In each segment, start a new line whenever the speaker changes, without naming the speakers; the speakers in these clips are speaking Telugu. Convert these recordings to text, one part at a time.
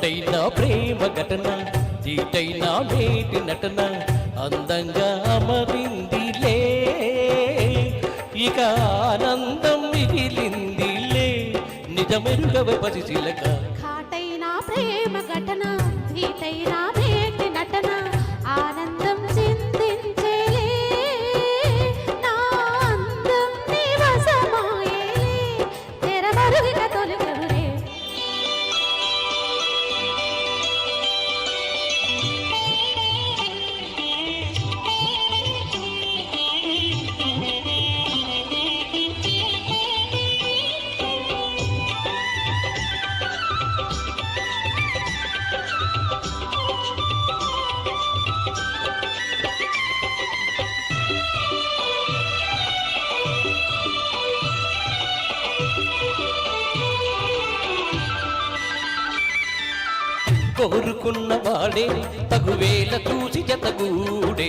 ఘాటైన ప్రేమ ఘటన తీటైన మేటి నటన అందంగా అమరిందిలే ఇక ఆనందం మిగిలిందిలే నిజమెరుగవ పరిశీలక
ఘాటైన ప్రేమ ఘటన తీటైన మేటి నటన ఆనందం చిందించేలే నా అందం నీ వశమాయేలే తెరమరుగిన తొలగరులే
కోరుకున్న వాడే తగువేల చూసి జతగూడే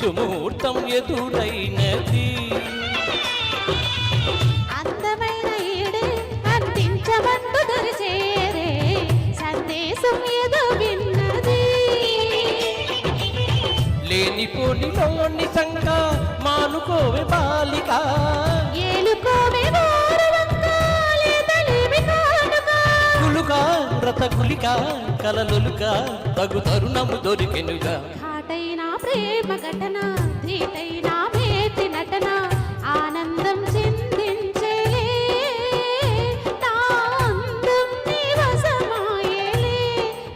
సుముహూర్తం ఎదురైనది
అందమైన ఈడే అందించమంటూ దొరిచేరే సందేశం ఏదో విన్నది
లేనిపోనిలోని సంగ మానుకోవే బాలిక
ఏలుకోవే
వ్రత గులిక కలలొలుక తగు తరుణము దొరికెనుగా
ఘాటైన ప్రేమ ఘటన తీటైన మేటి నటన ఆనందం చిందించేలే నా అందం నీ వశమాయేలే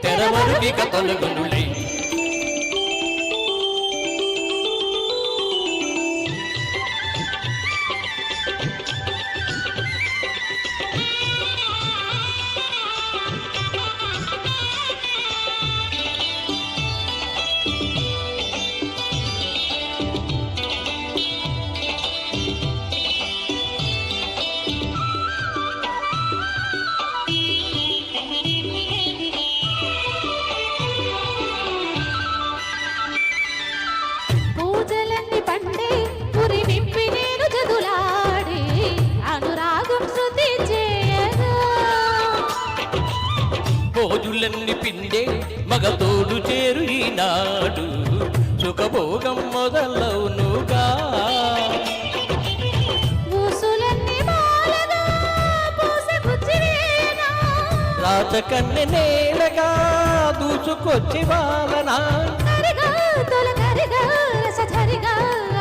తెరమరుగిక తొలగునులే
పూజలన్నీ పండే పురి విప్పి నేను జదులాడే అనురాగం శృతి చేయగా
భోజులన్నీ పిండే మగతోడు చేరు ఈనాడు సుఖభోగం మొదలవునుగా
ఊసులన్నీ బాలగా పూసగుచ్చిరేనా
రాచకన్నె నేలగా దూసుకొచ్చి వాలనా
కరిగా తొలకరిగా రసధరిగా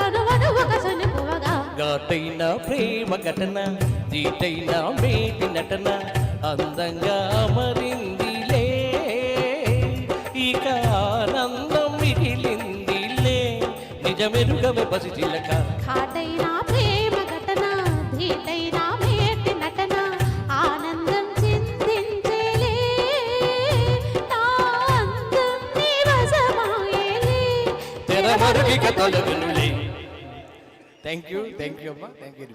అనువనువుక సనుకువగా
ఘాటైన ప్రేమ ఘటన తీటైన మేటి నటన అందంగా అమరిందిలే ఇక ఆనందం మిగిలిందిలే నిజమెరుగవే పసిచిలక
ఘాటైన ప్రేమ ఘటన తీటైన మేటి నటన ఆనందం చిందించేలే నా అందం నీ వశమాయేలే
తెరమరుగిక తొలగునులే థ్యాంక్ యూ అమ్మా థ్యాంక్ యూ